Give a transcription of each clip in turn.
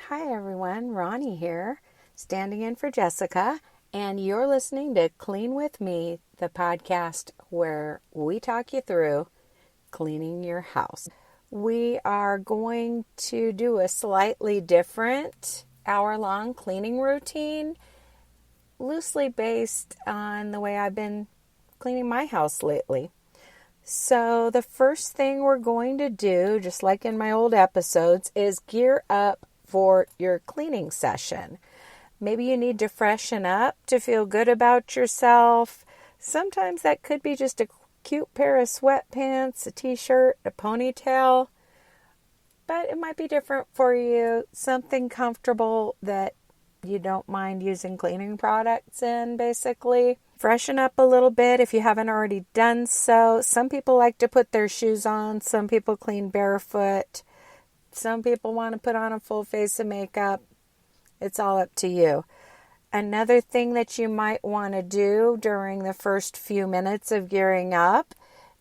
Hi everyone, Raani here, standing in for Jessica, and you're listening to Clean With Me, the podcast where we talk you through cleaning your house. We are going to do a slightly different hour-long cleaning routine, loosely based on the way I've been cleaning my house lately. So the first thing we're going to do, just like in my old episodes, is gear up for your cleaning session. Maybe you need to freshen up to feel good about yourself. Sometimes that could be just a cute pair of sweatpants, a t-shirt, a ponytail. But it might be different for you. Something comfortable that you don't mind using cleaning products in, basically. Freshen up a little bit if you haven't already done so. Some people like to put their shoes on. Some people clean barefoot. Some people want to put on a full face of makeup. It's all up to you. Another thing that you might want to do during the first few minutes of gearing up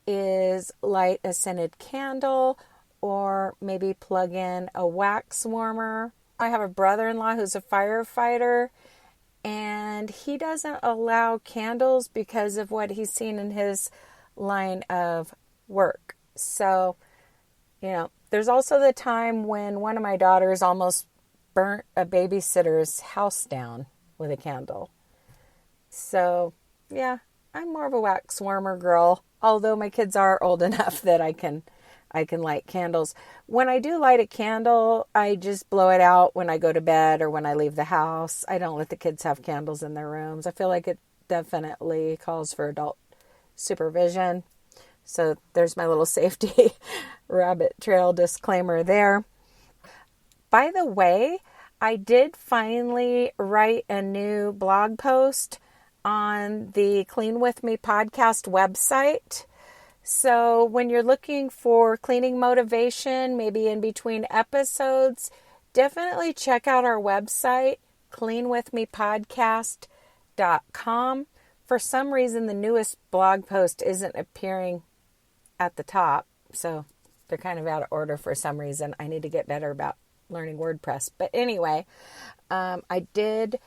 is light a scented candle or maybe plug in a wax warmer. I have a brother-in-law who's a firefighter, and he doesn't allow candles because of what he's seen in his line of work. So, there's also the time when one of my daughters almost burnt a babysitter's house down with a candle. So, yeah, I'm more of a wax warmer girl, although my kids are old enough that I can light candles. When I do light a candle, I just blow it out when I go to bed or when I leave the house. I don't let the kids have candles in their rooms. I feel like it definitely calls for adult supervision. So there's my little safety rabbit trail disclaimer there. By the way, I did finally write a new blog post on the Clean With Me podcast website. So when you're looking for cleaning motivation, maybe in between episodes, definitely check out our website, cleanwithmepodcast.com. For some reason, the newest blog post isn't appearing at the top, so they're kind of out of order for some reason. I need to get better about learning WordPress. But anyway, I did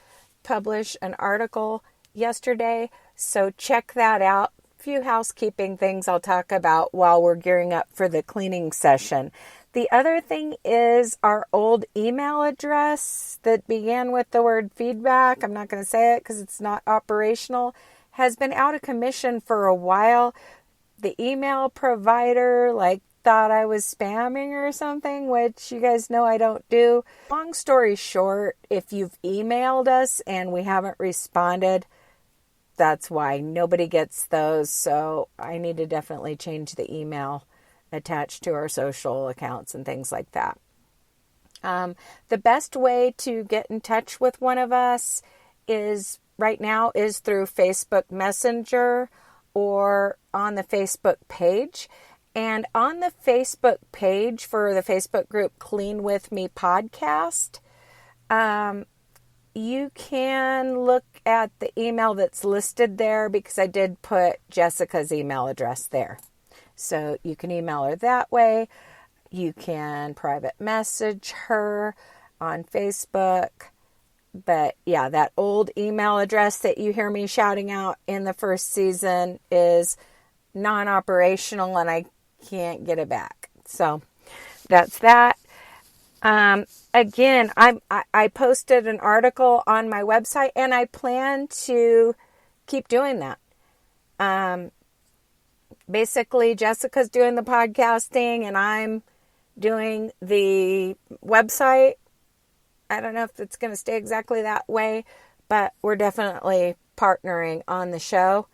publish an article yesterday, so check that out. Few housekeeping things I'll talk about while we're gearing up for the cleaning session. The other thing is our old email address that began with the word feedback. I'm not going to say it because it's not operational. Has been out of commission for a while. The email provider thought I was spamming or something, which you guys know I don't do. Long story short, if you've emailed us and we haven't responded, that's why nobody gets those. So I need to definitely change the email attached to our social accounts and things like that. The best way to get in touch with one of us right now is through Facebook Messenger or on the Facebook page. And on the Facebook page for the Facebook group Clean With Me Podcast, you can look at the email that's listed there because I did put Jessica's email address there. So you can email her that way. You can private message her on Facebook. But yeah, that old email address that you hear me shouting out in the first season is non-operational and I can't get it back. So that's that. Again, I posted an article on my website and I plan to keep doing that. Basically, Jessica's doing the podcasting and I'm doing the website. I don't know if it's going to stay exactly that way, but we're definitely partnering on the show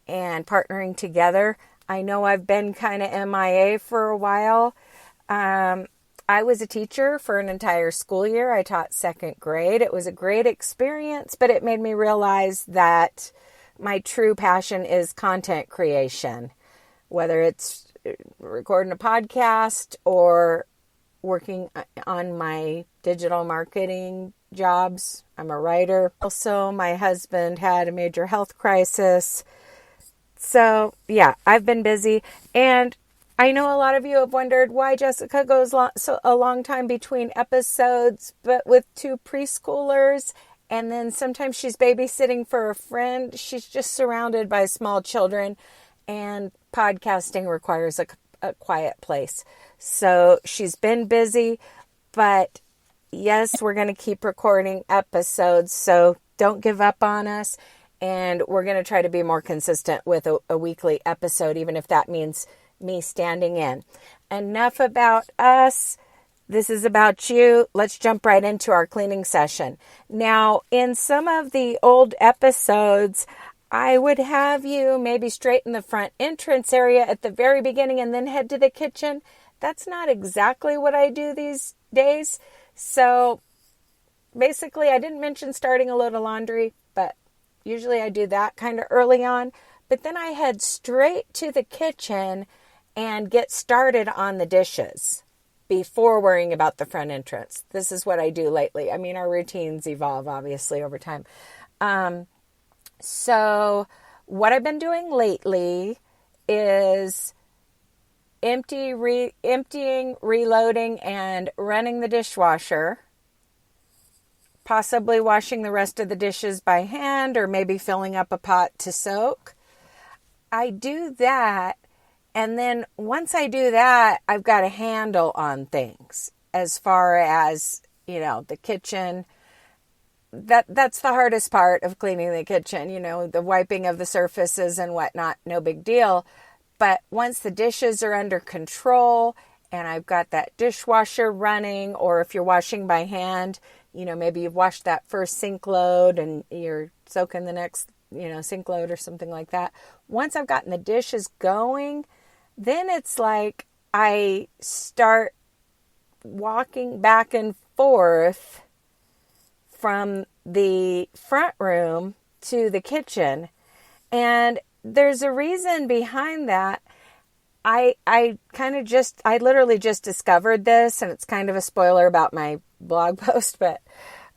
and partnering together. I know I've been kind of MIA for a while. I was a teacher for an entire school year. I taught second grade. It was a great experience, but it made me realize that my true passion is content creation, whether it's recording a podcast or working on my digital marketing jobs. I'm a writer. Also, my husband had a major health crisis. So, yeah, I've been busy. And I know a lot of you have wondered why Jessica goes a long time between episodes, but with two preschoolers, and then sometimes she's babysitting for a friend. She's just surrounded by small children, and podcasting requires a quiet place. So she's been busy, but yes, we're going to keep recording episodes, so don't give up on us. And we're going to try to be more consistent with a weekly episode, even if that means me standing in. Enough about us. This is about you. Let's jump right into our cleaning session. Now, in some of the old episodes, I would have you maybe straighten the front entrance area at the very beginning and then head to the kitchen. That's not exactly what I do these days. So basically, I didn't mention starting a load of laundry, but usually I do that kind of early on. But then I head straight to the kitchen and get started on the dishes before worrying about the front entrance. This is what I do lately. I mean, our routines evolve, obviously, over time. So what I've been doing lately is emptying, reloading, and running the dishwasher. Possibly washing the rest of the dishes by hand or maybe filling up a pot to soak. I do that. And then once I do that, I've got a handle on things as far as, the kitchen. That's the hardest part of cleaning the kitchen, the wiping of the surfaces and whatnot, no big deal. But once the dishes are under control and I've got that dishwasher running, or if you're washing by hand, maybe you've washed that first sink load and you're soaking the next, sink load or something like that. Once I've gotten the dishes going, then it's like I start walking back and forth from the front room to the kitchen. And there's a reason behind that. I literally just discovered this, and it's kind of a spoiler about my blog post, but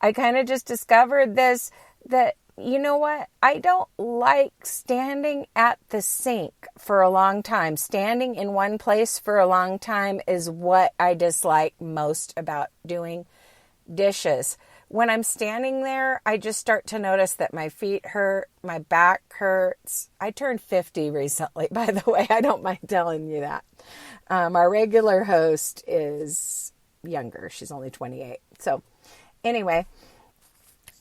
I kind of just discovered this, that, you know what? I don't like standing at the sink for a long time. Standing in one place for a long time is what I dislike most about doing dishes. When I'm standing there, I just start to notice that my feet hurt, my back hurts. I turned 50 recently, by the way. I don't mind telling you that. Our regular host is younger. She's only 28. So anyway,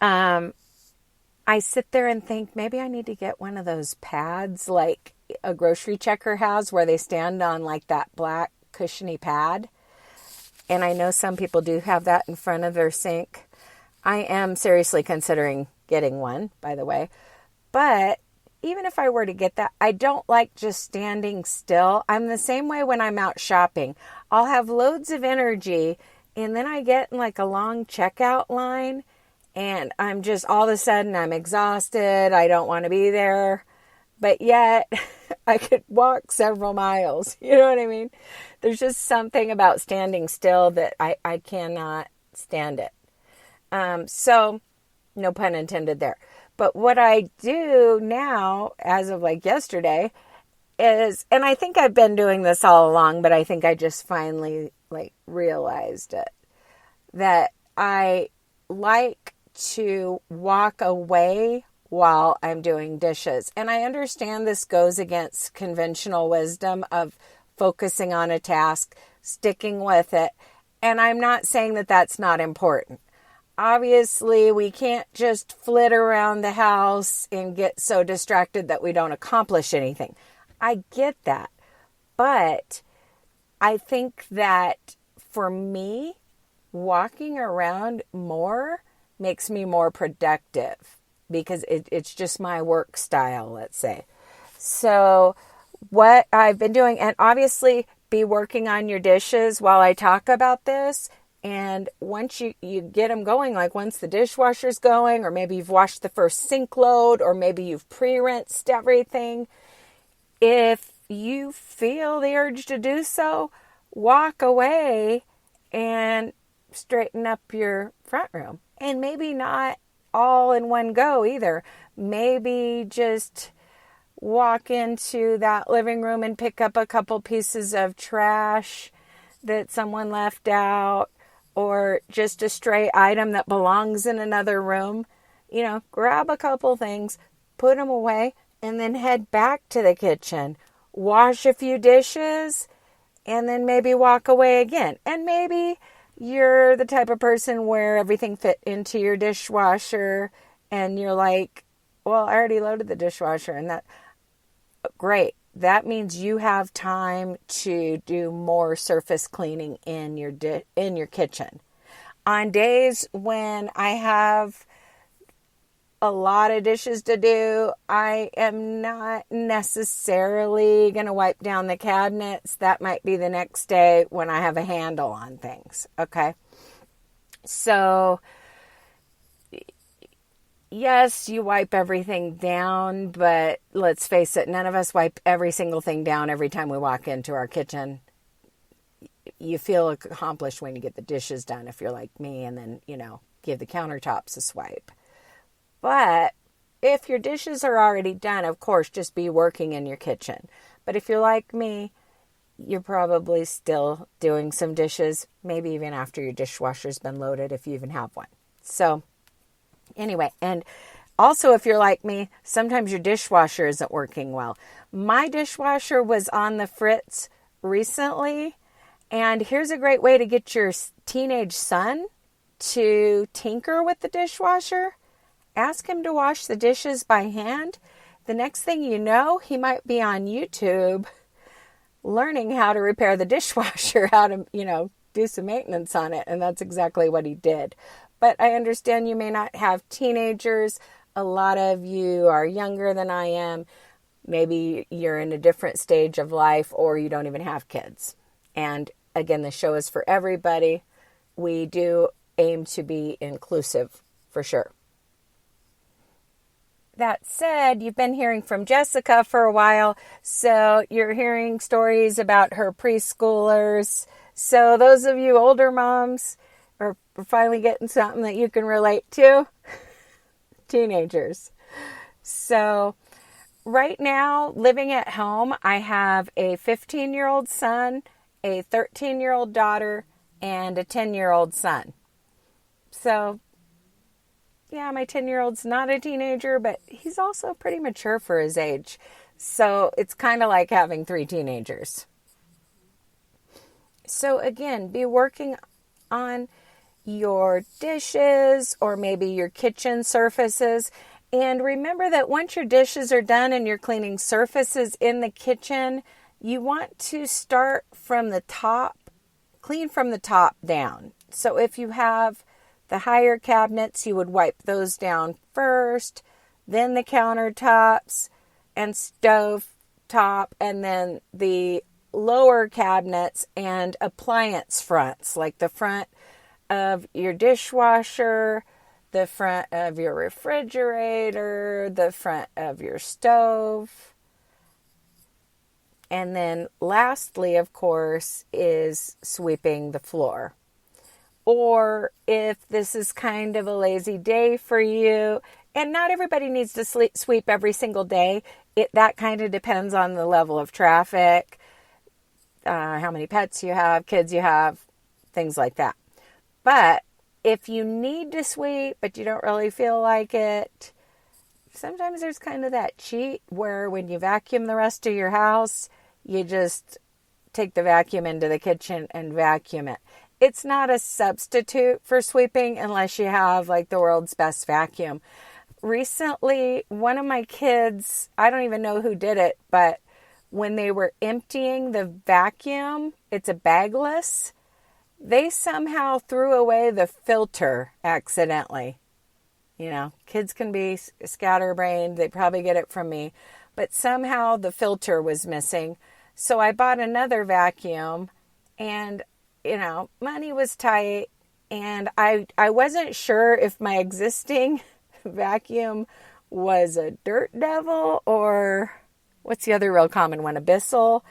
I sit there and think maybe I need to get one of those pads like a grocery checker has, where they stand on like that black cushiony pad. And I know some people do have that in front of their sink. I am seriously considering getting one, by the way. But even if I were to get that, I don't like just standing still. I'm the same way when I'm out shopping. I'll have loads of energy, and then I get in like a long checkout line, and I'm just, all of a sudden, I'm exhausted. I don't want to be there. But yet, I could walk several miles. You know what I mean? There's just something about standing still that I cannot stand it. So, no pun intended there. But what I do now, as of like yesterday, is, and I think I've been doing this all along, but I think I just finally like realized it, that I like to walk away while I'm doing dishes. And I understand this goes against conventional wisdom of focusing on a task, sticking with it. And I'm not saying that that's not important. Obviously, we can't just flit around the house and get so distracted that we don't accomplish anything. I get that. But I think that for me, walking around more makes me more productive because it's just my work style, let's say. So what I've been doing, and obviously be working on your dishes while I talk about this. And once you get them going, like once the dishwasher's going, or maybe you've washed the first sink load, or maybe you've pre-rinsed everything, if you feel the urge to do so, walk away and straighten up your front room. And maybe not all in one go either. Maybe just walk into that living room and pick up a couple pieces of trash that someone left out, or just a stray item that belongs in another room. Grab a couple things, put them away, and then head back to the kitchen. Wash a few dishes, and then maybe walk away again. And maybe you're the type of person where everything fit into your dishwasher, and you're like, well, I already loaded the dishwasher, and that, great. That means you have time to do more surface cleaning in your kitchen. On days when I have a lot of dishes to do, I am not necessarily going to wipe down the cabinets. That might be the next day when I have a handle on things. Okay. So, yes, you wipe everything down, but let's face it, none of us wipe every single thing down every time we walk into our kitchen. You feel accomplished when you get the dishes done, if you're like me, and then, give the countertops a swipe. But if your dishes are already done, of course, just be working in your kitchen. But if you're like me, you're probably still doing some dishes, maybe even after your dishwasher's been loaded, if you even have one. So anyway, and also if you're like me, sometimes your dishwasher isn't working well. My dishwasher was on the fritz recently, and here's a great way to get your teenage son to tinker with the dishwasher. Ask him to wash the dishes by hand. The next thing you know, he might be on YouTube learning how to repair the dishwasher, how to, do some maintenance on it. And that's exactly what he did. But I understand you may not have teenagers. A lot of you are younger than I am. Maybe you're in a different stage of life, or you don't even have kids. And again, the show is for everybody. We do aim to be inclusive for sure. That said, you've been hearing from Jessica for a while, so you're hearing stories about her preschoolers. So those of you older moms are finally getting something that you can relate to. Teenagers. So right now, living at home, I have a 15-year-old son, a 13-year-old daughter, and a 10-year-old son. So yeah, my 10-year-old's not a teenager, but he's also pretty mature for his age. So it's kind of like having 3 teenagers. So again, be working on your dishes or maybe your kitchen surfaces. And remember that once your dishes are done and you're cleaning surfaces in the kitchen, you want to start from the top, clean from the top down. So if you have the higher cabinets, you would wipe those down first, then the countertops and stove top, and then the lower cabinets and appliance fronts, like the front of your dishwasher, the front of your refrigerator, the front of your stove. And then lastly, of course, is sweeping the floor. Or if this is kind of a lazy day for you, and not everybody needs to sweep every single day. That kind of depends on the level of traffic, how many pets you have, kids you have, things like that. But if you need to sweep, but you don't really feel like it, sometimes there's kind of that cheat where when you vacuum the rest of your house, you just take the vacuum into the kitchen and vacuum it. It's not a substitute for sweeping unless you have like the world's best vacuum. Recently, one of my kids, I don't even know who did it, but when they were emptying the vacuum, it's a bagless, they somehow threw away the filter accidentally. Kids can be scatterbrained. They probably get it from me. But somehow the filter was missing. So I bought another vacuum, and money was tight, and I wasn't sure if my existing vacuum was a dirt devil or what's the other real common one, a Bissell.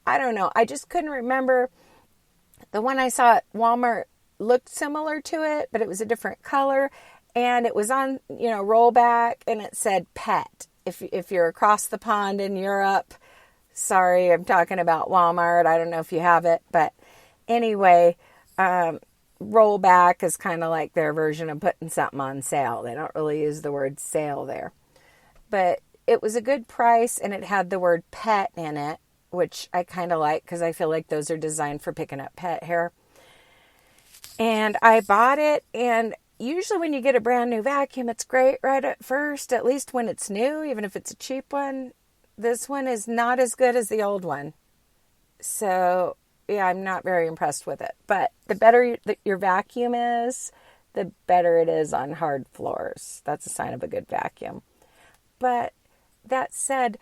I don't know. I just couldn't remember. The one I saw at Walmart looked similar to it, but it was a different color, and it was on, rollback, and it said pet. if you're across the pond in Europe, sorry, I'm talking about Walmart. I don't know if you have it, but anyway, rollback is kind of like their version of putting something on sale. They don't really use the word sale there. But it was a good price, and it had the word pet in it, which I kind of like because I feel like those are designed for picking up pet hair. And I bought it, and usually when you get a brand new vacuum, it's great right at first, at least when it's new, even if it's a cheap one. This one is not as good as the old one. So, yeah, I'm not very impressed with it. But the better your vacuum is, the better it is on hard floors. That's a sign of a good vacuum. But that said,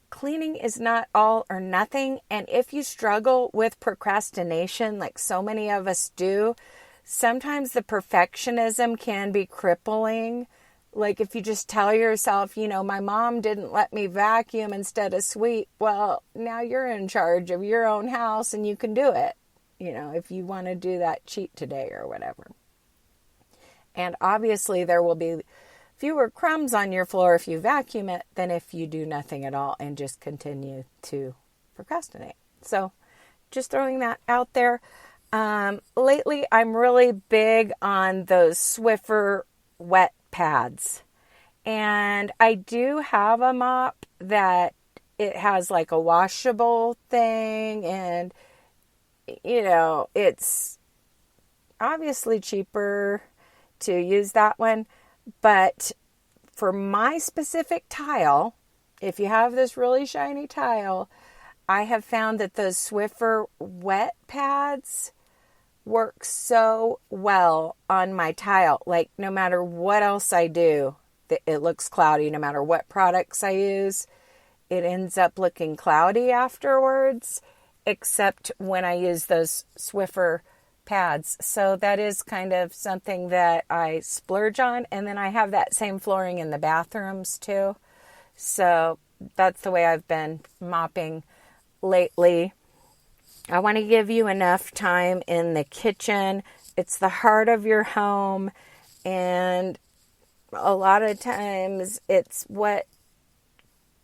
cleaning is not all or nothing. And if you struggle with procrastination, like so many of us do, sometimes the perfectionism can be crippling. Like if you just tell yourself, my mom didn't let me vacuum instead of sweep. Well, now you're in charge of your own house and you can do it, if you want to do that cheat today or whatever. And obviously there will be fewer crumbs on your floor if you vacuum it than if you do nothing at all and just continue to procrastinate. So just throwing that out there. Lately, I'm really big on those Swiffer wet pads. And I do have a mop that it has like a washable thing. And, it's obviously cheaper to use that one. But for my specific tile, if you have this really shiny tile, I have found that those Swiffer wet pads work so well on my tile. Like no matter what else I do, it looks cloudy. No matter what products I use, it ends up looking cloudy afterwards, except when I use those Swiffer pads. So that is kind of something that I splurge on. And then I have that same flooring in the bathrooms too. So that's the way I've been mopping lately. I want to give you enough time in the kitchen. It's the heart of your home. And a lot of times it's what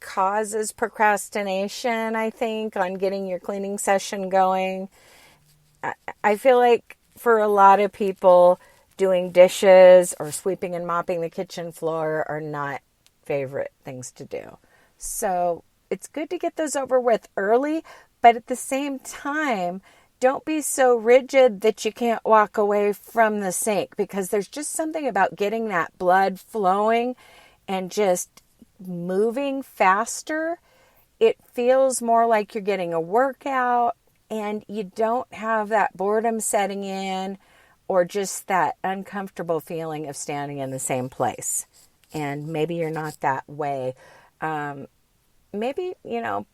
causes procrastination, I think, on getting your cleaning session going. I feel like for a lot of people, doing dishes or sweeping and mopping the kitchen floor are not favorite things to do. So it's good to get those over with early, but at the same time, don't be so rigid that you can't walk away from the sink, because there's just something about getting that blood flowing and just moving faster. It feels more like you're getting a workout. And you don't have that boredom setting in or just that uncomfortable feeling of standing in the same place. And maybe you're not that way. Maybe,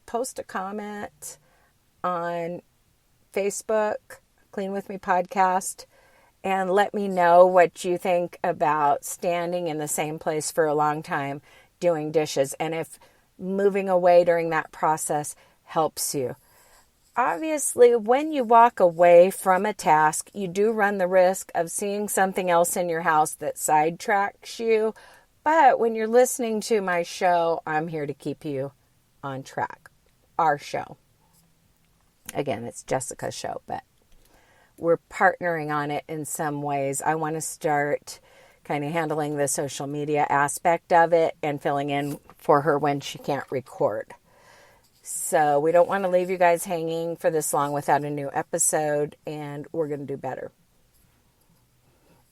post a comment on Facebook, Clean With Me Podcast, and let me know what you think about standing in the same place for a long time doing dishes, and if moving away during that process helps you. Obviously, when you walk away from a task, you do run the risk of seeing something else in your house that sidetracks you. But when you're listening to my show, I'm here to keep you on track. Our show. Again, it's Jessica's show, but we're partnering on it in some ways. I want to start kind of handling the social media aspect of it and filling in for her when she can't record. So we don't want to leave you guys hanging for this long without a new episode, and we're going to do better.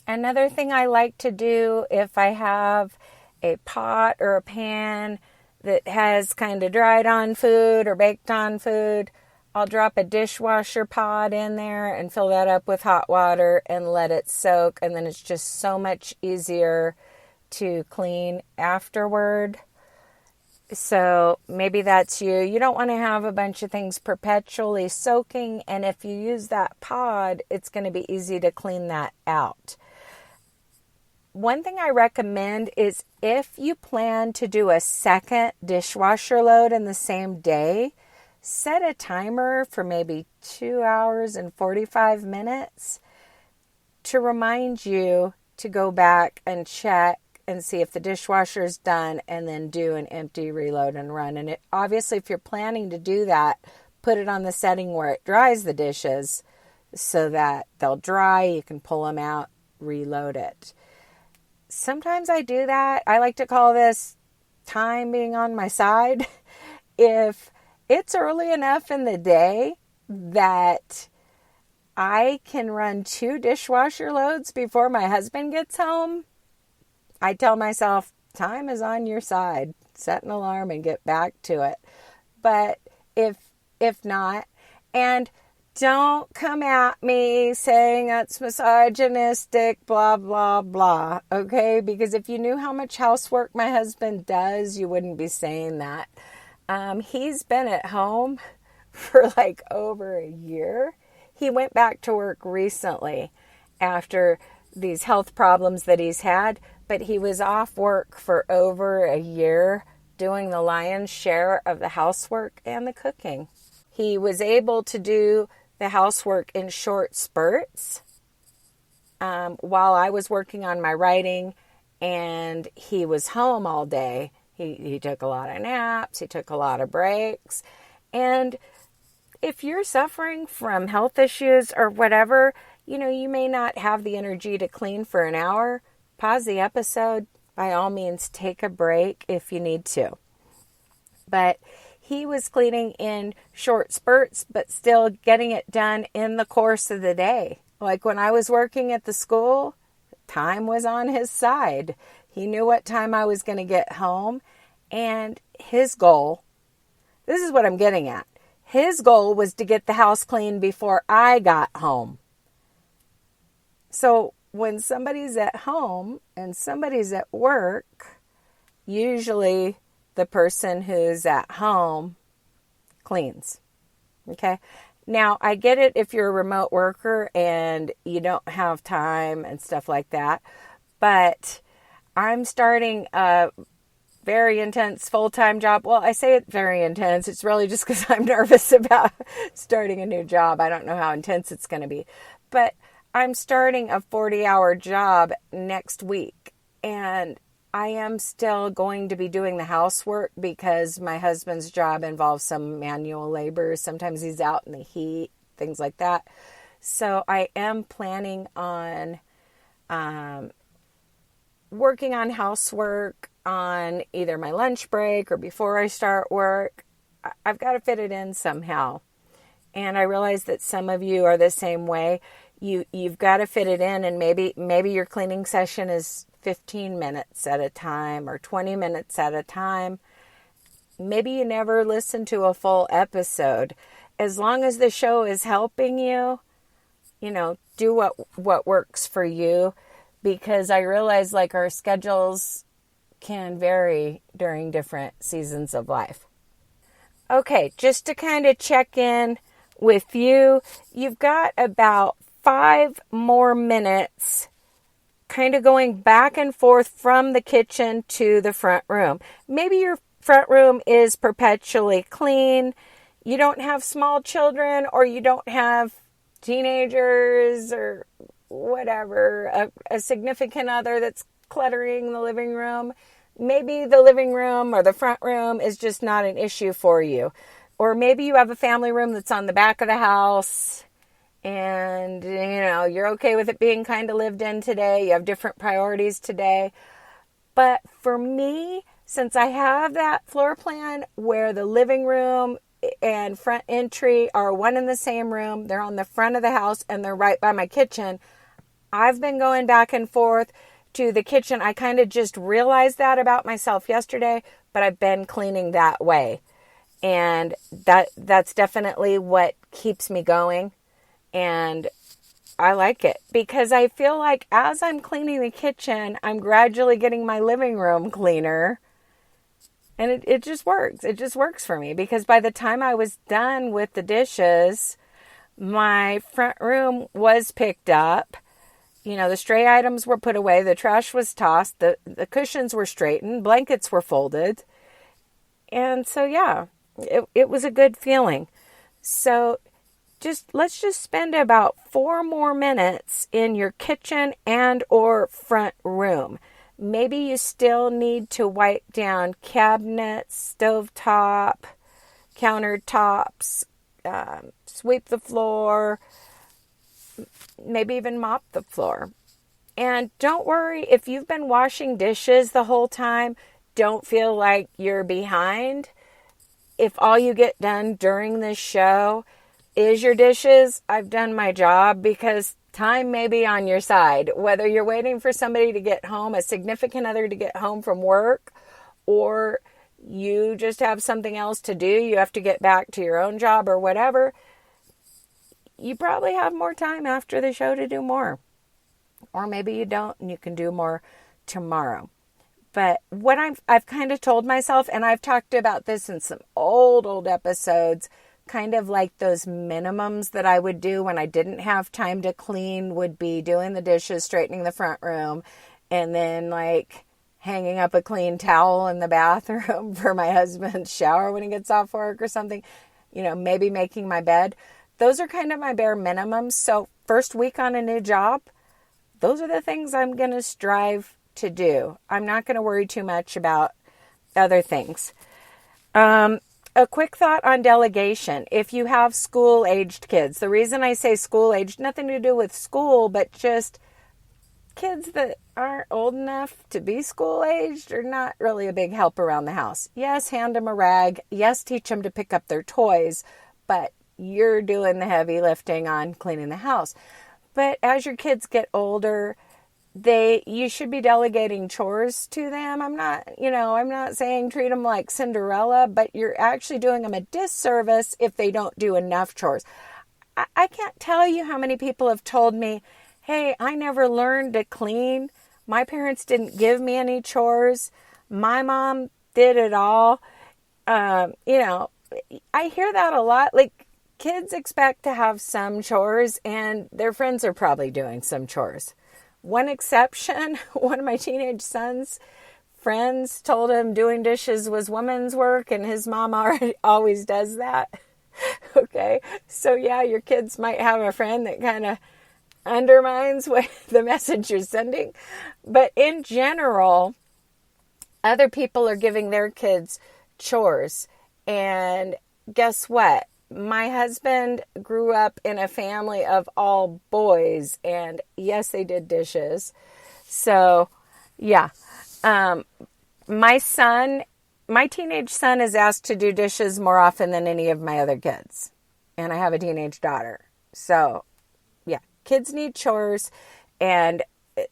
Another thing I like to do, if I have a pot or a pan that has kind of dried on food or baked on food, I'll drop a dishwasher pod in there and fill that up with hot water and let it soak. And then it's just so much easier to clean afterward. So maybe that's you. You don't want to have a bunch of things perpetually soaking. And if you use that pod, it's going to be easy to clean that out. One thing I recommend is if you plan to do a second dishwasher load in the same day, set a timer for maybe 2 hours and 45 minutes to remind you to go back and check and see if the dishwasher's done, and then do an empty, reload, and run. And obviously, if you're planning to do that, put it on the setting where it dries the dishes so that they'll dry. You can pull them out, reload it. Sometimes I do that. I like to call this time being on my side. If it's early enough in the day that I can run 2 dishwasher loads before my husband gets home, I tell myself, time is on your side. Set an alarm and get back to it. But if not, and don't come at me saying that's misogynistic, blah, blah, blah, okay? Because if you knew how much housework my husband does, you wouldn't be saying that. He's been at home for like over a year. He went back to work recently after these health problems that he's had, but he was off work for over a year doing the lion's share of the housework and the cooking. He was able to do the housework in short spurts while I was working on my writing, and he was home all day. He took a lot of naps. He took a lot of breaks. And if you're suffering from health issues or whatever, you may not have the energy to clean for an hour. Pause the episode. By all means, take a break if you need to. But he was cleaning in short spurts, but still getting it done in the course of the day. Like when I was working at the school, time was on his side. He knew what time I was going to get home. And his goal, this is what I'm getting at. His goal was to get the house clean before I got home. So when somebody's at home and somebody's at work, usually the person who's at home cleans. Okay. Now, I get it if you're a remote worker and you don't have time and stuff like that, but I'm starting a very intense full-time job. Well, I say it's very intense. It's really just because I'm nervous about starting a new job. I don't know how intense it's going to be, but I'm starting a 40-hour job next week, and I am still going to be doing the housework because my husband's job involves some manual labor. Sometimes he's out in the heat, things like that. So I am planning on working on housework on either my lunch break or before I start work. I've got to fit it in somehow. And I realize that some of you are the same way. You've got to fit it in, and maybe your cleaning session is 15 minutes at a time or 20 minutes at a time. Maybe you never listen to a full episode. As long as the show is helping you, do what works for you, because I realize like our schedules can vary during different seasons of life. Okay, just to kind of check in with you, you've got about 5 more minutes kind of going back and forth from the kitchen to the front room. Maybe your front room is perpetually clean. You don't have small children, or you don't have teenagers or whatever, a significant other that's cluttering the living room. Maybe the living room or the front room is just not an issue for you. Or maybe you have a family room that's on the back of the house, and, you're okay with it being kind of lived in today. You have different priorities today. But for me, since I have that floor plan where the living room and front entry are one in the same room, they're on the front of the house and they're right by my kitchen, I've been going back and forth to the kitchen. I kind of just realized that about myself yesterday, but I've been cleaning that way. And that's definitely what keeps me going. And I like it because I feel like as I'm cleaning the kitchen, I'm gradually getting my living room cleaner. And it just works. It just works for me because by the time I was done with the dishes, my front room was picked up. The stray items were put away. The trash was tossed. The cushions were straightened. Blankets were folded. And so, yeah, it was a good feeling. So let's just spend about 4 more minutes in your kitchen and or front room. Maybe you still need to wipe down cabinets, stovetop, countertops, sweep the floor, maybe even mop the floor. And don't worry if you've been washing dishes the whole time, don't feel like you're behind. If all you get done during this show is your dishes, I've done my job, because time may be on your side. Whether you're waiting for somebody to get home, a significant other to get home from work, or you just have something else to do, you have to get back to your own job or whatever, you probably have more time after the show to do more. Or maybe you don't and you can do more tomorrow. But what I've kind of told myself, and I've talked about this in some old episodes, kind of like those minimums that I would do when I didn't have time to clean would be doing the dishes, straightening the front room, and then like hanging up a clean towel in the bathroom for my husband's shower when he gets off work or something, maybe making my bed. Those are kind of my bare minimums. So first week on a new job, those are the things I'm going to strive to do. I'm not going to worry too much about other things. A quick thought on delegation. If you have school-aged kids, the reason I say school-aged, nothing to do with school, but just kids that aren't old enough to be school-aged are not really a big help around the house. Yes, hand them a rag. Yes, teach them to pick up their toys, but you're doing the heavy lifting on cleaning the house. But as your kids get older, you should be delegating chores to them. I'm not saying treat them like Cinderella, but you're actually doing them a disservice if they don't do enough chores. I can't tell you how many people have told me, hey, I never learned to clean. My parents didn't give me any chores. My mom did it all. I hear that a lot. Like, kids expect to have some chores, and their friends are probably doing some chores. One exception, one of my teenage son's friends told him doing dishes was woman's work, and his mom always does that. Okay, so yeah, your kids might have a friend that kind of undermines the message you're sending. But in general, other people are giving their kids chores. And guess what? My husband grew up in a family of all boys, and yes, they did dishes. So, yeah. My teenage son is asked to do dishes more often than any of my other kids. And I have a teenage daughter. So, yeah, kids need chores, and it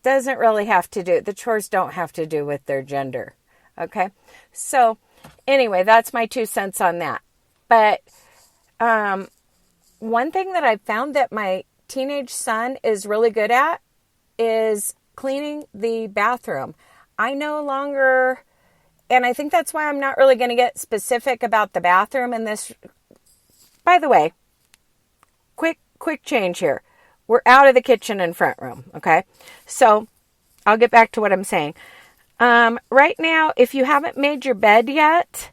doesn't really have to do, the chores don't have to do with their gender. Okay? So, anyway, that's my 2 cents on that. But one thing that I've found that my teenage son is really good at is cleaning the bathroom. I no longer, and I think that's why I'm not really going to get specific about the bathroom in this. By the way, quick change here. We're out of the kitchen and front room, okay? So I'll get back to what I'm saying. Right now, if you haven't made your bed yet,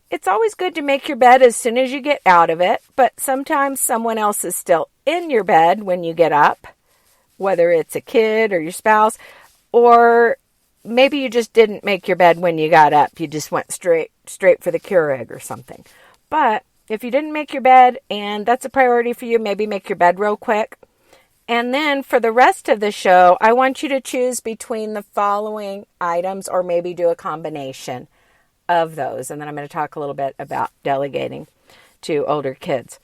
it's always good to make your bed as soon as you get out of it, but sometimes someone else is still in your bed when you get up, whether it's a kid or your spouse, or maybe you just didn't make your bed when you got up. You just went straight for the Keurig or something. But if you didn't make your bed and that's a priority for you, maybe make your bed real quick. And then for the rest of the show, I want you to choose between the following items, or maybe do a combination of those. And then I'm going to talk a little bit about delegating to older kids.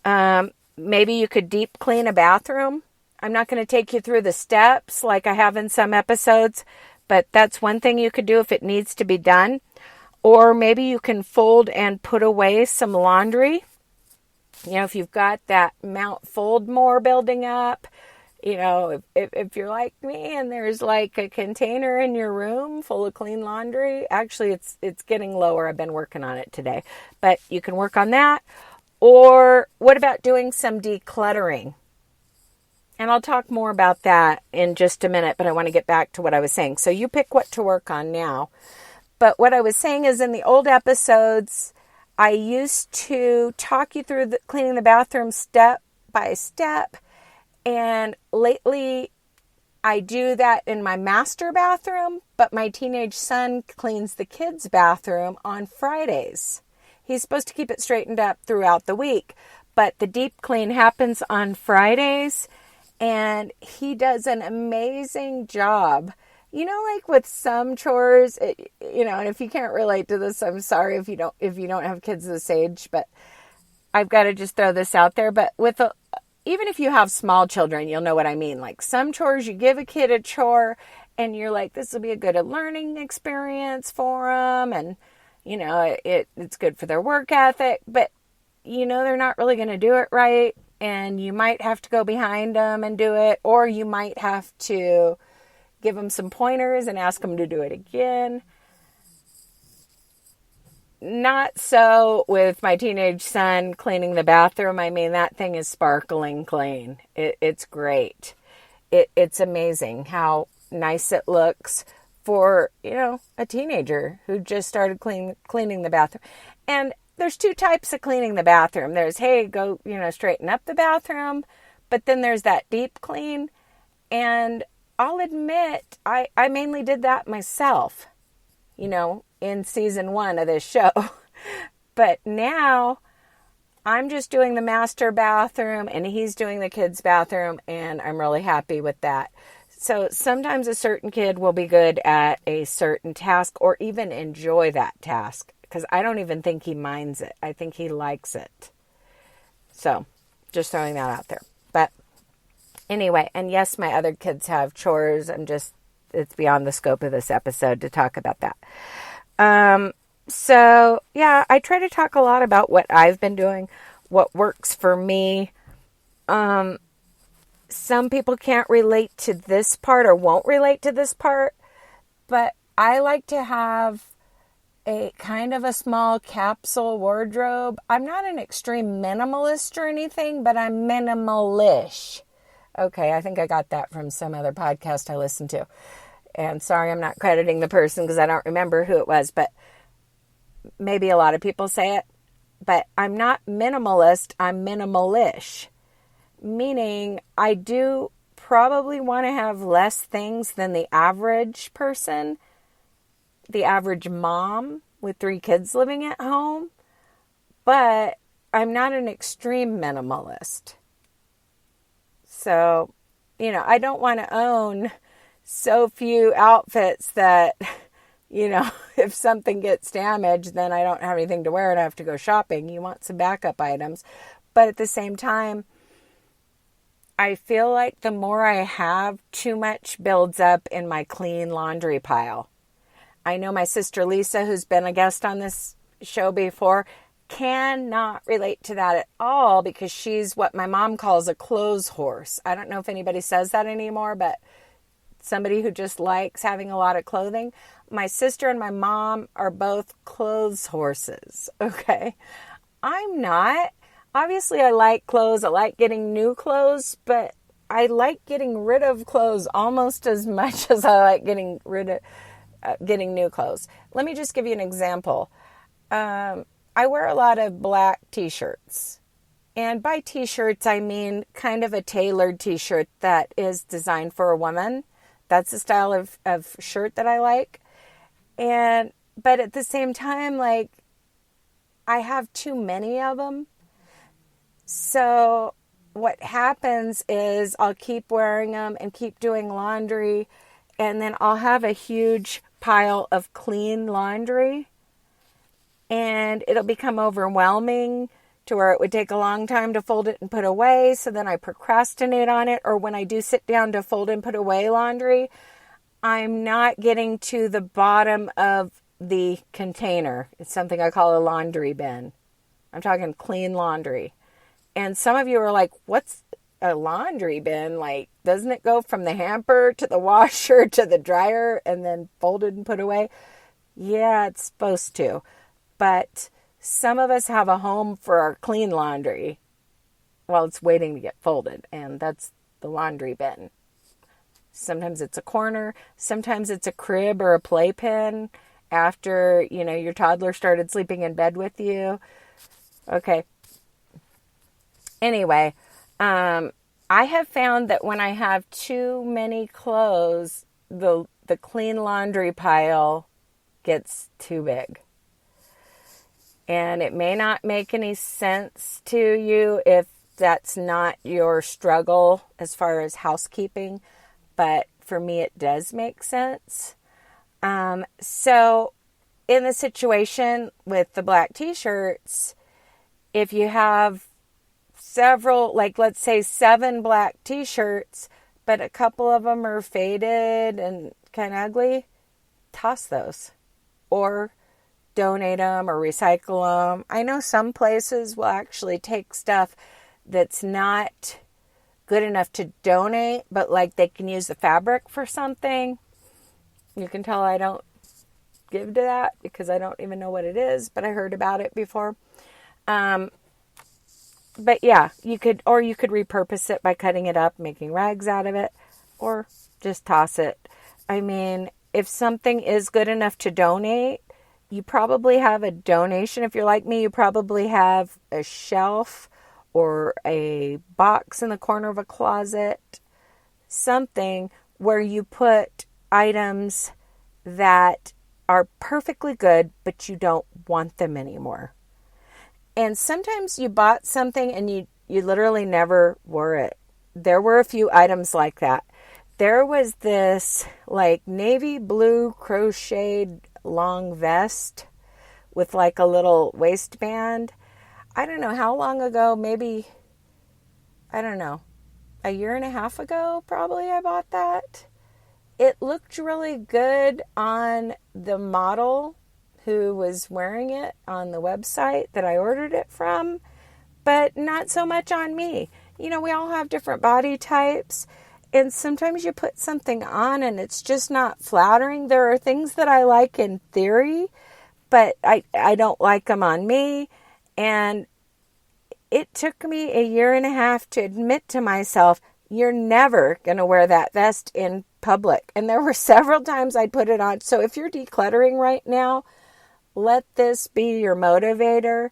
Maybe you could deep clean a bathroom. I'm not going to take you through the steps like I have in some episodes, but that's one thing you could do if it needs to be done. Or maybe you can fold and put away some laundry. If you've got that Mount Foldmore building up, if you're like me and there's like a container in your room full of clean laundry, actually it's getting lower. I've been working on it today, but you can work on that. Or what about doing some decluttering? And I'll talk more about that in just a minute, but I want to get back to what I was saying. So you pick what to work on now. But what I was saying is, in the old episodes, I used to talk you through cleaning the bathroom step by step. And lately, I do that in my master bathroom, but my teenage son cleans the kids' bathroom on Fridays. He's supposed to keep it straightened up throughout the week, but the deep clean happens on Fridays, and he does an amazing job. You know, like with some chores, and if you can't relate to this, I'm sorry if you don't have kids this age, but I've got to just throw this out there. But even if you have small children, you'll know what I mean. Like some chores, you give a kid a chore and you're like, this will be a good learning experience for them. And, it's good for their work ethic, but they're not really going to do it right. And you might have to go behind them and do it, or you might have to give them some pointers and ask them to do it again. Not so with my teenage son cleaning the bathroom. I mean, that thing is sparkling clean. It's great. It's amazing how nice it looks for, a teenager who just started cleaning the bathroom. And there's two types of cleaning the bathroom. There's, hey, go, straighten up the bathroom. But then there's that deep clean. And I'll admit, I mainly did that myself, in season 1 of this show. But now I'm just doing the master bathroom and he's doing the kids' bathroom, and I'm really happy with that. So sometimes a certain kid will be good at a certain task or even enjoy that task, because I don't even think he minds it. I think he likes it. So just throwing that out there. But anyway, and yes, my other kids have chores. It's beyond the scope of this episode to talk about that. So yeah, I try to talk a lot about what I've been doing, what works for me. Some people can't relate to this part or won't relate to this part, but I like to have a kind of a small capsule wardrobe. I'm not an extreme minimalist or anything, but I'm minimalish. Okay, I think I got that from some other podcast I listened to. And sorry, I'm not crediting the person because I don't remember who it was, but maybe a lot of people say it. But I'm not minimalist, I'm minimalish. Meaning I do probably want to have less things than the average person, the average mom with 3 kids living at home. But I'm not an extreme minimalist. So, I don't want to own so few outfits that, if something gets damaged, then I don't have anything to wear and I have to go shopping. You want some backup items. But at the same time, I feel like the more I have, too much builds up in my clean laundry pile. I know my sister Lisa, who's been a guest on this show before, cannot relate to that at all because she's what my mom calls a clothes horse. I don't know if anybody says that anymore, but somebody who just likes having a lot of clothing. My sister and my mom are both clothes horses, okay? I'm not. Obviously, I like clothes. I like getting new clothes, but I like getting rid of clothes almost as much as I like getting new clothes. Let me just give you an example. I wear a lot of black t-shirts. And by t-shirts, I mean kind of a tailored t-shirt that is designed for a woman. That's the style of shirt that I like. But at the same time, like, I have too many of them. So what happens is I'll keep wearing them and keep doing laundry, and then I'll have a huge pile of clean laundry, and it'll become overwhelming to where it would take a long time to fold it and put away. So then I procrastinate on it. Or when I do sit down to fold and put away laundry, I'm not getting to the bottom of the container. It's something I call a laundry bin. I'm talking clean laundry. And some of you are like, what's a laundry bin? Like, doesn't it go from the hamper to the washer to the dryer and then folded and put away? Yeah, it's supposed to. But some of us have a home for our clean laundry while it's waiting to get folded, and that's the laundry bin. Sometimes it's a corner. Sometimes it's a crib or a playpen after, your toddler started sleeping in bed with you. Okay. Anyway, I have found that when I have too many clothes, the clean laundry pile gets too big. And it may not make any sense to you if that's not your struggle as far as housekeeping, but for me it does make sense. So in the situation with the black t-shirts, if you have several, like let's say 7 black t-shirts, but a couple of them are faded and kind of ugly, toss those or donate them or recycle them. I know some places will actually take stuff that's not good enough to donate, but like they can use the fabric for something. You can tell I don't give to that because I don't even know what it is, but I heard about it before. But yeah, you could repurpose it by cutting it up, making rags out of it, or just toss it. I mean, if something is good enough to donate, you probably have a donation. If you're like me, you probably have a shelf or a box in the corner of a closet, something where you put items that are perfectly good, but you don't want them anymore. And sometimes you bought something and you literally never wore it. There were a few items like that. There was this like navy blue crocheted long vest with like a little waistband. I don't know how long ago, maybe, I don't know, a year and a half ago, probably I bought that. It looked really good on the model who was wearing it on the website that I ordered it from, but not so much on me. You know, we all have different body types, and sometimes you put something on and it's just not flattering. There are things that I like in theory, but I don't like them on me. And it took me a year and a half to admit to myself, you're never going to wear that vest in public. And there were several times I put it on. So if you're decluttering right now, let this be your motivator.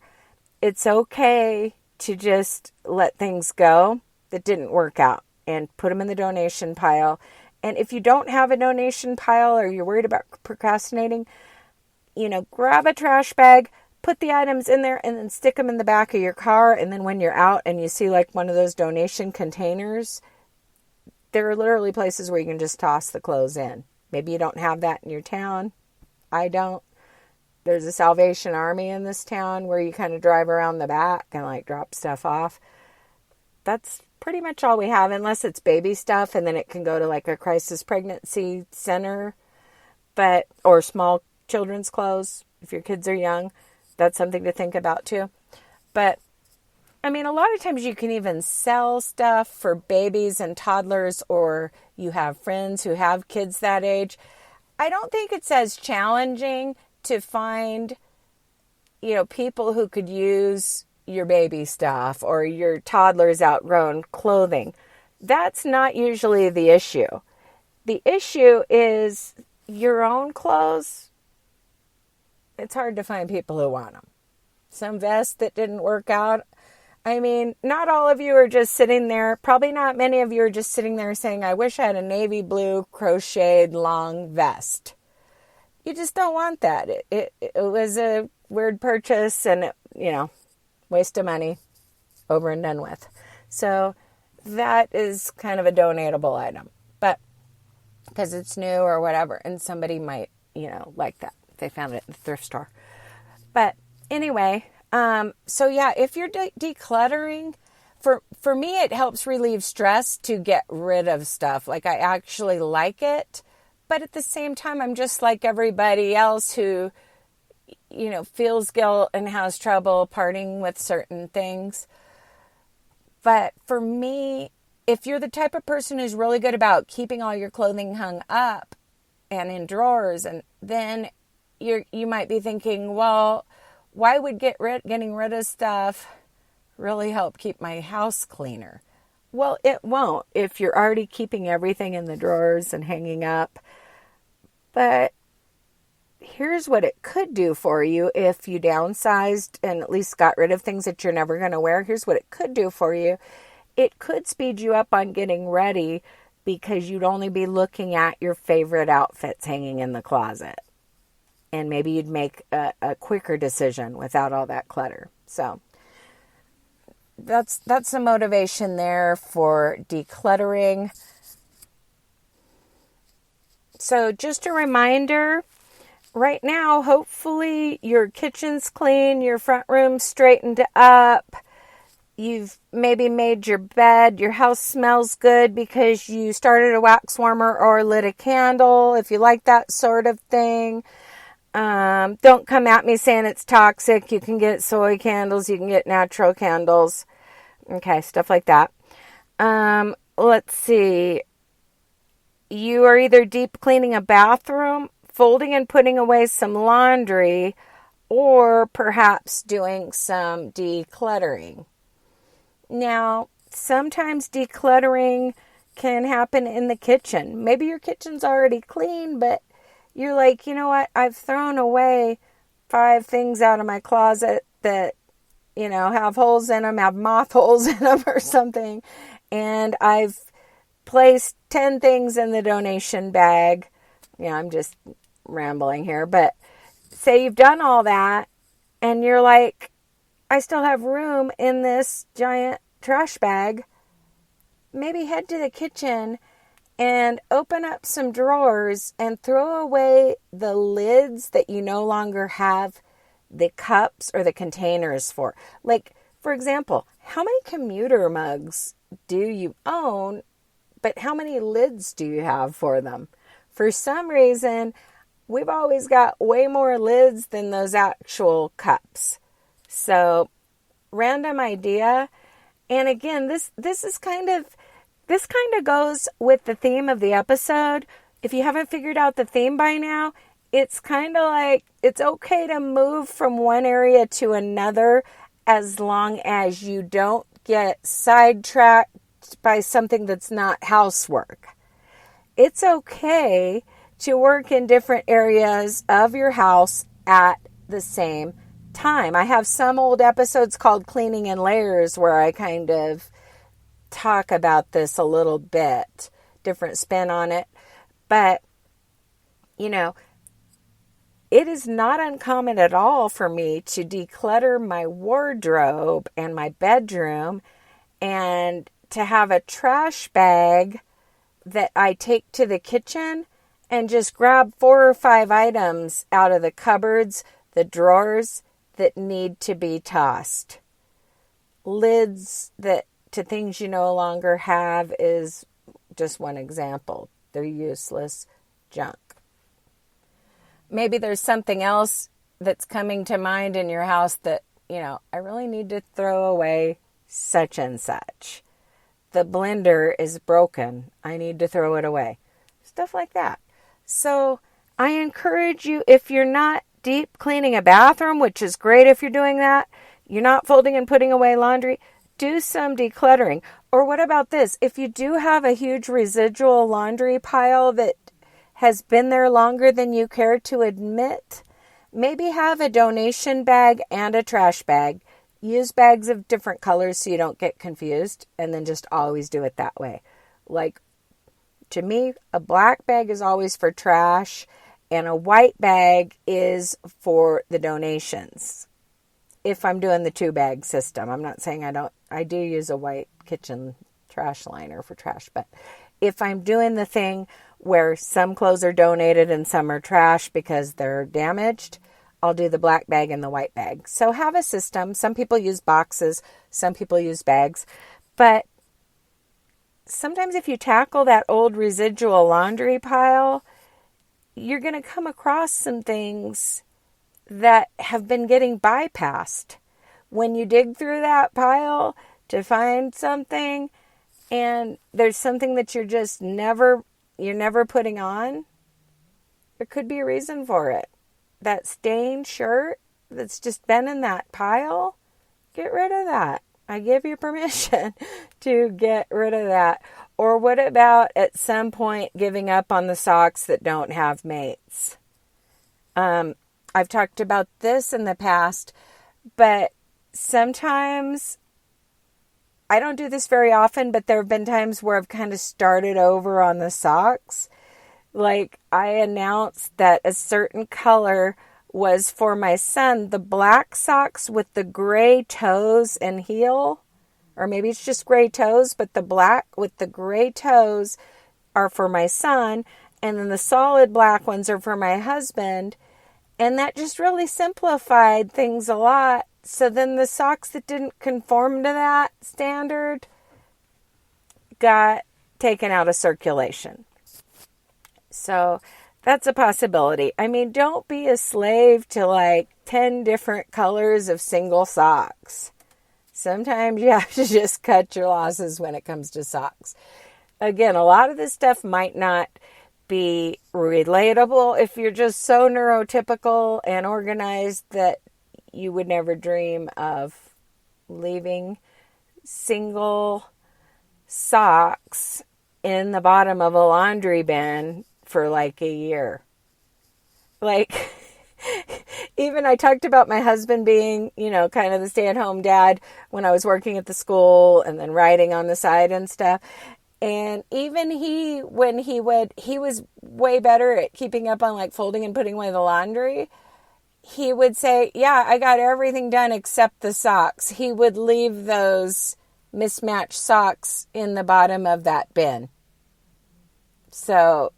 It's okay to just let things go that didn't work out and put them in the donation pile. And if you don't have a donation pile or you're worried about procrastinating, you know, grab a trash bag, put the items in there, and then stick them in the back of your car. And then when you're out and you see like one of those donation containers, there are literally places where you can just toss the clothes in. Maybe you don't have that in your town. I don't. There's a Salvation Army in this town where you kind of drive around the back and like drop stuff off. That's pretty much all we have, unless it's baby stuff, and then it can go to like a crisis pregnancy center, or small children's clothes. If your kids are young, that's something to think about too. But I mean, a lot of times you can even sell stuff for babies and toddlers, or you have friends who have kids that age. I don't think it's as challenging to find, you know, people who could use your baby stuff or your toddler's outgrown clothing. That's not usually the issue. The issue is your own clothes. It's hard to find people who want them. Some vests that didn't work out. I mean, not all of you are just sitting there. Probably not many of you are just sitting there saying, I wish I had a navy blue crocheted long vest. You just don't want that. It was a weird purchase and, waste of money, over and done with. So that is kind of a donatable item. But because it's new or whatever, and somebody might, like that. They found it at the thrift store. But anyway, so yeah, if you're decluttering, for me, it helps relieve stress to get rid of stuff. Like, I actually like it. But at the same time, I'm just like everybody else who, feels guilt and has trouble parting with certain things. But for me, if you're the type of person who's really good about keeping all your clothing hung up and in drawers, and then you might be thinking, well, why would getting rid of stuff really help keep my house cleaner? Well, it won't if you're already keeping everything in the drawers and hanging up. But here's what it could do for you if you downsized and at least got rid of things that you're never going to wear. Here's what it could do for you. it could speed you up on getting ready because you'd only be looking at your favorite outfits hanging in the closet. And maybe you'd make a quicker decision without all that clutter. So that's the motivation there for decluttering. So just a reminder, right now, hopefully your kitchen's clean, your front room's straightened up, you've maybe made your bed, your house smells good because you started a wax warmer or lit a candle, if you like that sort of thing. Don't come at me saying it's toxic. You can get soy candles, you can get natural candles. Okay, stuff like that. Let's see. You are either deep cleaning a bathroom, folding and putting away some laundry, or perhaps doing some decluttering. Now, sometimes decluttering can happen in the kitchen. Maybe your kitchen's already clean, but you're like, you know what? I've thrown away 5 things out of my closet that, have holes in them, have moth holes in them or something. And I've placed 10 things in the donation bag. I'm just rambling here. But say you've done all that and you're like, I still have room in this giant trash bag. Maybe head to the kitchen and open up some drawers and throw away the lids that you no longer have the cups or the containers for. Like, for example, how many commuter mugs do you own, but how many lids do you have for them? For some reason, we've always got way more lids than those actual cups. So, random idea. And again, this kind of goes with the theme of the episode. If you haven't figured out the theme by now, it's kind of like it's okay to move from one area to another as long as you don't get sidetracked by something that's not housework. It's okay to work in different areas of your house at the same time. I have some old episodes called Cleaning in Layers where I kind of talk about this a little bit, different spin on it. But, it is not uncommon at all for me to declutter my wardrobe and my bedroom and to have a trash bag that I take to the kitchen and just grab 4 or 5 items out of the cupboards, the drawers that need to be tossed. Lids to things you no longer have is just one example. They're useless junk. Maybe there's something else that's coming to mind in your house that, I really need to throw away such and such. The blender is broken. I need to throw it away. Stuff like that. So I encourage you, if you're not deep cleaning a bathroom, which is great if you're doing that, you're not folding and putting away laundry, do some decluttering. Or what about this? If you do have a huge residual laundry pile that has been there longer than you care to admit, maybe have a donation bag and a trash bag. Use bags of different colors so you don't get confused, and then just always do it that way. Like, to me, a black bag is always for trash, and a white bag is for the donations. If I'm doing the 2-bag system. I'm not saying I don't. I do use a white kitchen trash liner for trash, but if I'm doing the thing where some clothes are donated and some are trash because they're damaged, I'll do the black bag and the white bag. So have a system. Some people use boxes, some people use bags, but sometimes if you tackle that old residual laundry pile, you're going to come across some things that have been getting bypassed. When you dig through that pile to find something and there's something that you're never putting on, there could be a reason for it. That stained shirt that's just been in that pile, get rid of that. I give you permission to get rid of that. Or what about at some point giving up on the socks that don't have mates? I've talked about this in the past, but sometimes I don't do this very often, but there have been times where I've kind of started over on the socks. Like, I announced that a certain color was for my son, the black socks with the gray toes and heel, or maybe it's just gray toes, but the black with the gray toes are for my son, and then the solid black ones are for my husband. And that just really simplified things a lot. So then the socks that didn't conform to that standard got taken out of circulation. So that's a possibility. I mean, don't be a slave to like 10 different colors of single socks. Sometimes you have to just cut your losses when it comes to socks. Again, a lot of this stuff might not be relatable if you're just so neurotypical and organized that you would never dream of leaving single socks in the bottom of a laundry bin for like a year. Like, even I talked about my husband being, kind of the stay-at-home dad when I was working at the school and then writing on the side and stuff. And even he was way better at keeping up on like folding and putting away the laundry. He would say, yeah, I got everything done except the socks. He would leave those mismatched socks in the bottom of that bin. So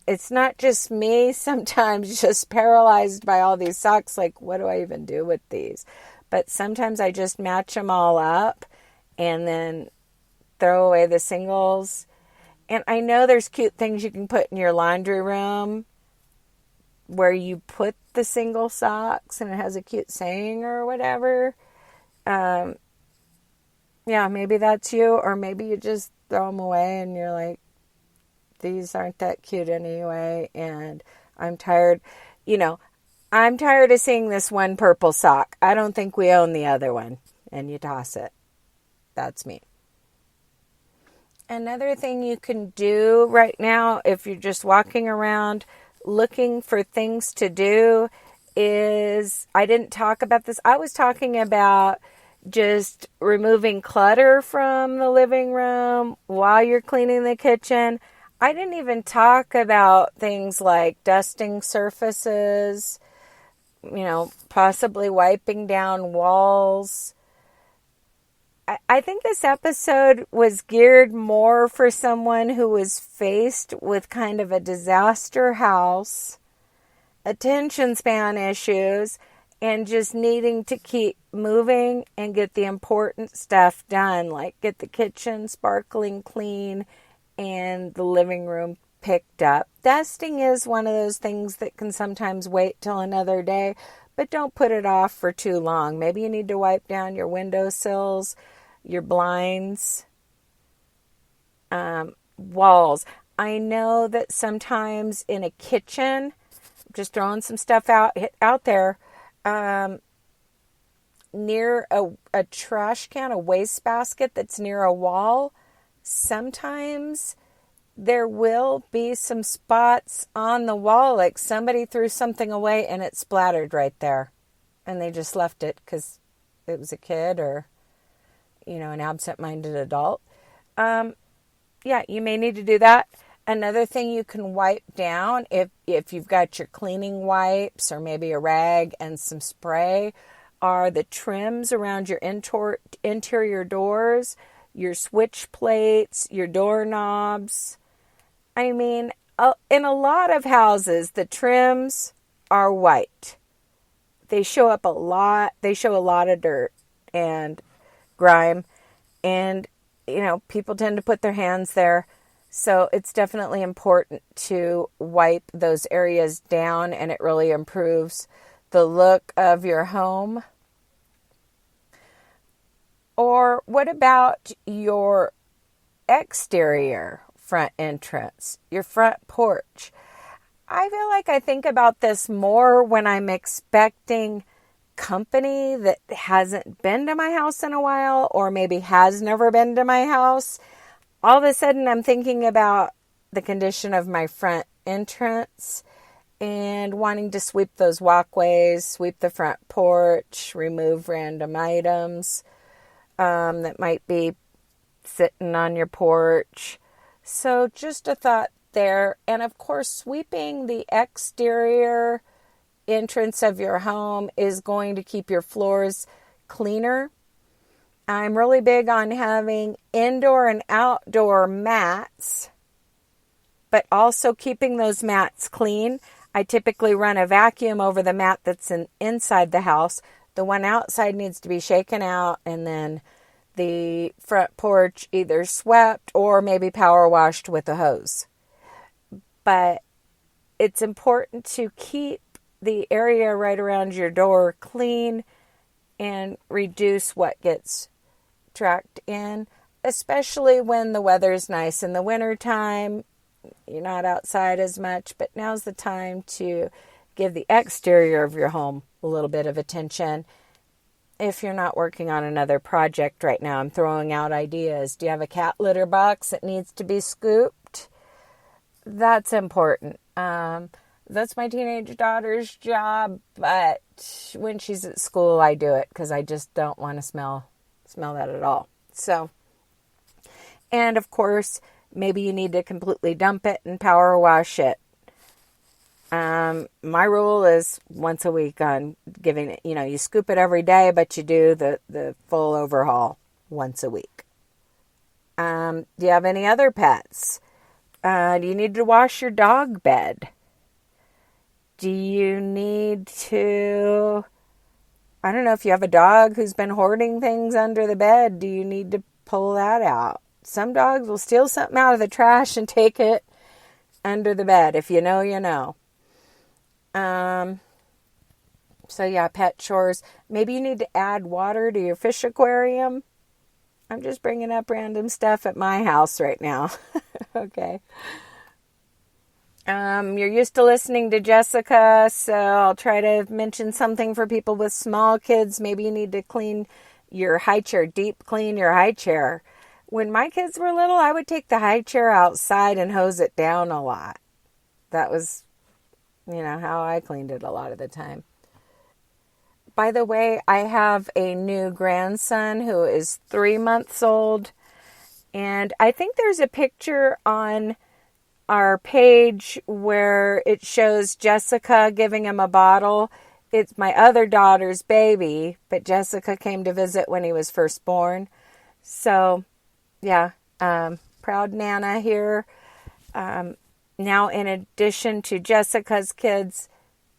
it's not just me sometimes just paralyzed by all these socks. Like, what do I even do with these? But sometimes I just match them all up and then throw away the singles. And I know there's cute things you can put in your laundry room where you put the single socks and it has a cute saying or whatever. Yeah, maybe that's you. Or maybe you just throw them away and you're like, these aren't that cute anyway. And I'm tired. I'm tired of seeing this one purple sock. I don't think we own the other one. And you toss it. That's me. Another thing you can do right now, if you're just walking around looking for things to do, is, I didn't talk about this. I was talking about just removing clutter from the living room while you're cleaning the kitchen. I didn't even talk about things like dusting surfaces, possibly wiping down walls. I think this episode was geared more for someone who was faced with kind of a disaster house, attention span issues, and just needing to keep moving and get the important stuff done, like get the kitchen sparkling clean and the living room picked up. Dusting is one of those things that can sometimes wait till another day, but don't put it off for too long. Maybe you need to wipe down your windowsills, your blinds, walls. I know that sometimes in a kitchen, just throwing some stuff out there, near a trash can, a wastebasket that's near a wall, sometimes there will be some spots on the wall, like somebody threw something away and it splattered right there. And they just left it because it was a kid or an absent-minded adult. Yeah, you may need to do that. Another thing you can wipe down, if you've got your cleaning wipes or maybe a rag and some spray, are the trims around your interior doors, your switch plates, your doorknobs. I mean, in a lot of houses, the trims are white. They show up a lot. They show a lot of dirt and grime, and people tend to put their hands there, so it's definitely important to wipe those areas down, and it really improves the look of your home. Or what about your exterior front entrance, your front porch? I feel like I think about this more when I'm expecting company that hasn't been to my house in a while, or maybe has never been to my house. All of a sudden I'm thinking about the condition of my front entrance and wanting to sweep those walkways, sweep the front porch, remove random items that might be sitting on your porch. So just a thought there. And of course, sweeping the exterior entrance of your home is going to keep your floors cleaner. I'm really big on having indoor and outdoor mats, but also keeping those mats clean. I typically run a vacuum over the mat that's inside the house. The one outside needs to be shaken out, and then the front porch either swept or maybe power washed with a hose. But it's important to keep the area right around your door clean and reduce what gets tracked in, especially when the weather's nice. In the wintertime, you're not outside as much, but now's the time to give the exterior of your home a little bit of attention. If you're not working on another project right now, I'm throwing out ideas. Do you have a cat litter box that needs to be scooped? That's important. That's my teenage daughter's job, but when she's at school, I do it because I just don't want to smell that at all. So, and of course, maybe you need to completely dump it and power wash it. My rule is once a week on giving it, you scoop it every day, but you do the full overhaul once a week. Do you have any other pets? Do you need to wash your dog bed? Do you need to, I don't know, if you have a dog who's been hoarding things under the bed, do you need to pull that out? Some dogs will steal something out of the trash and take it under the bed. If you know, you know. So yeah, pet chores. Maybe you need to add water to your fish aquarium. I'm just bringing up random stuff at my house right now. Okay. You're used to listening to Jessica, so I'll try to mention something for people with small kids. Maybe you need to clean your high chair, deep clean your high chair. When my kids were little, I would take the high chair outside and hose it down a lot. That was, how I cleaned it a lot of the time. By the way, I have a new grandson who is 3 months old, and I think there's a picture on our page where it shows Jessica giving him a bottle. It's my other daughter's baby, but Jessica came to visit when he was first born. So, yeah, proud Nana here. Now, in addition to Jessica's kids,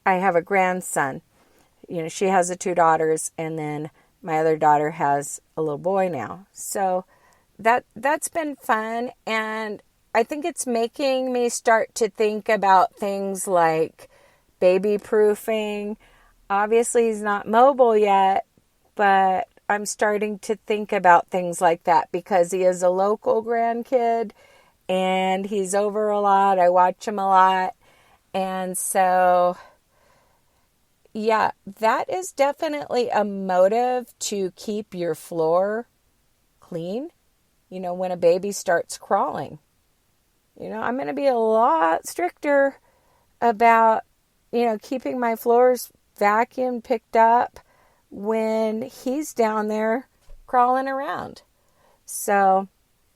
I have a grandson. She has the 2 daughters, and then my other daughter has a little boy now. So that's been fun, and I think it's making me start to think about things like baby proofing. Obviously, he's not mobile yet, but I'm starting to think about things like that because he is a local grandkid and he's over a lot. I watch him a lot. And so, yeah, that is definitely a motive to keep your floor clean, when a baby starts crawling. I'm going to be a lot stricter about, keeping my floors vacuumed, picked up when he's down there crawling around. So,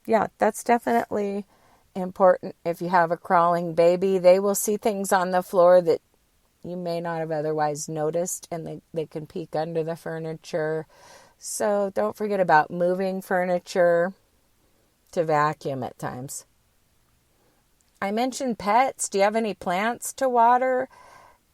yeah, that's definitely important. If you have a crawling baby, they will see things on the floor that you may not have otherwise noticed, and they can peek under the furniture. So don't forget about moving furniture to vacuum at times. I mentioned pets. Do you have any plants to water?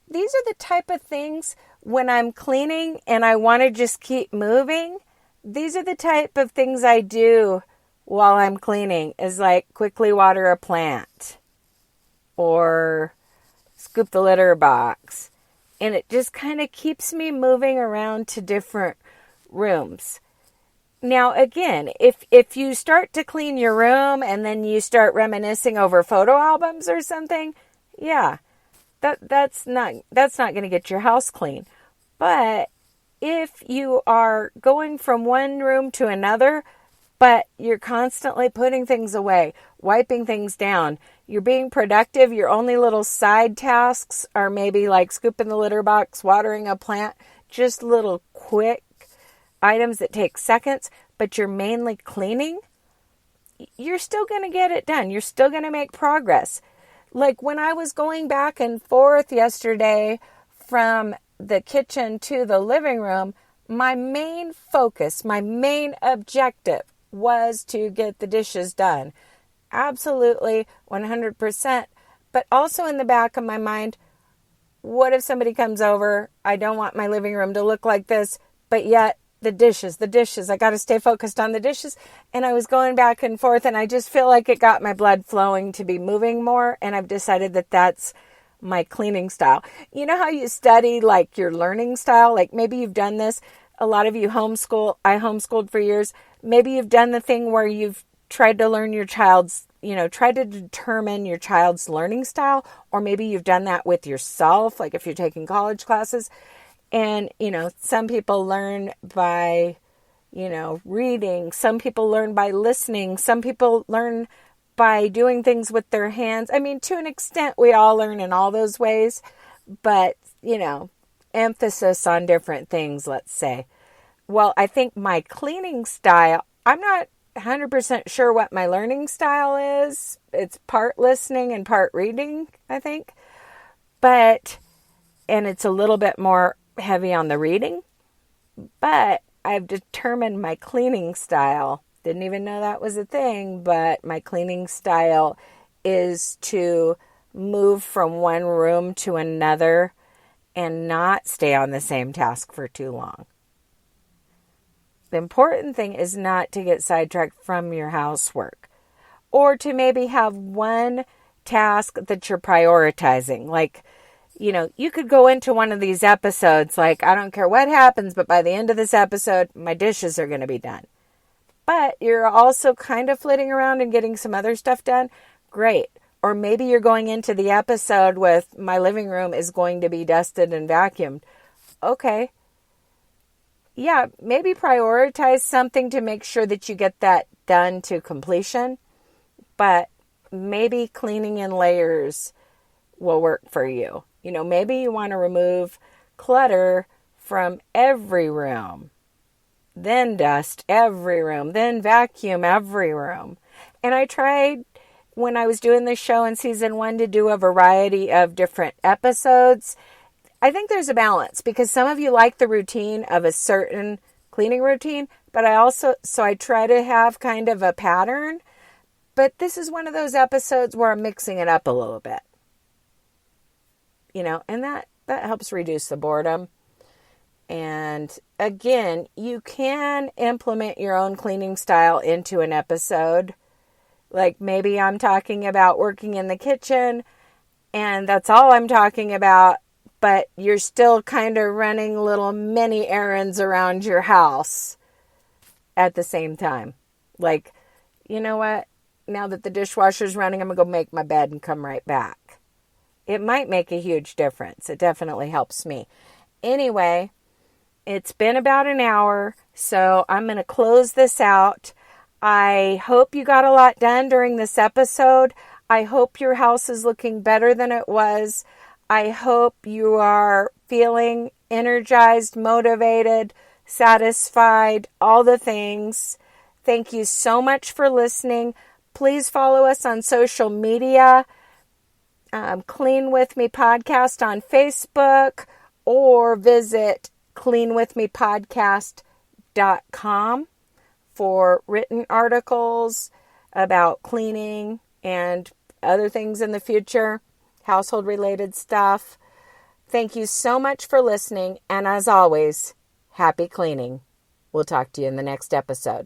These are the type of things when I'm cleaning and I want to just keep moving. These are the type of things I do while I'm cleaning, is like quickly water a plant or scoop the litter box. And it just kind of keeps me moving around to different rooms. Now, again, if you start to clean your room and then you start reminiscing over photo albums or something, yeah, that's not going to get your house clean. But if you are going from one room to another, but you're constantly putting things away, wiping things down, you're being productive, your only little side tasks are maybe like scooping the litter box, watering a plant, just little quick items that take seconds, but you're mainly cleaning, you're still going to get it done. You're still going to make progress. Like when I was going back and forth yesterday from the kitchen to the living room, my main focus, my main objective was to get the dishes done. Absolutely, 100%. But also in the back of my mind, what if somebody comes over? I don't want my living room to look like this, but yet the dishes, I got to stay focused on the dishes. And I was going back and forth, and I just feel like it got my blood flowing to be moving more. And I've decided that that's my cleaning style. You know how you study like your learning style? Like maybe you've done this. A lot of you homeschool. I homeschooled for years. Maybe you've done the thing where you've tried to learn your child's, try to determine your child's learning style, or maybe you've done that with yourself, like if you're taking college classes. And, some people learn by, reading. Some people learn by listening. Some people learn by doing things with their hands. I mean, to an extent, we all learn in all those ways, but, emphasis on different things, let's say. Well, I think my cleaning style, I'm not 100% sure what my learning style is. It's part listening and part reading, I think. And it's a little bit more heavy on the reading. But I've determined my cleaning style. Didn't even know that was a thing, but my cleaning style is to move from one room to another and not stay on the same task for too long. The important thing is not to get sidetracked from your housework, or to maybe have one task that you're prioritizing. Like, you could go into one of these episodes like, I don't care what happens, but by the end of this episode, my dishes are going to be done. But you're also kind of flitting around and getting some other stuff done. Great. Or maybe you're going into the episode with, my living room is going to be dusted and vacuumed. Okay. Yeah, maybe prioritize something to make sure that you get that done to completion. But maybe cleaning in layers will work for you. Maybe you want to remove clutter from every room, then dust every room, then vacuum every room. And I tried, when I was doing this show in season 1, to do a variety of different episodes. I think there's a balance, because some of you like the routine of a certain cleaning routine, but I try to have kind of a pattern. But this is one of those episodes where I'm mixing it up a little bit. And that helps reduce the boredom. And again, you can implement your own cleaning style into an episode. Like maybe I'm talking about working in the kitchen, and that's all I'm talking about, but you're still kind of running little mini errands around your house at the same time. Like, you know what? Now that the dishwasher's running, I'm going to go make my bed and come right back. It might make a huge difference. It definitely helps me. Anyway, it's been about an hour, so I'm going to close this out. I hope you got a lot done during this episode. I hope your house is looking better than it was. I hope you are feeling energized, motivated, satisfied, all the things. Thank you so much for listening. Please follow us on social media. Clean With Me Podcast on Facebook, or visit cleanwithmepodcast.com for written articles about cleaning and other things in the future, household related stuff. Thank you so much for listening. And as always, happy cleaning. We'll talk to you in the next episode.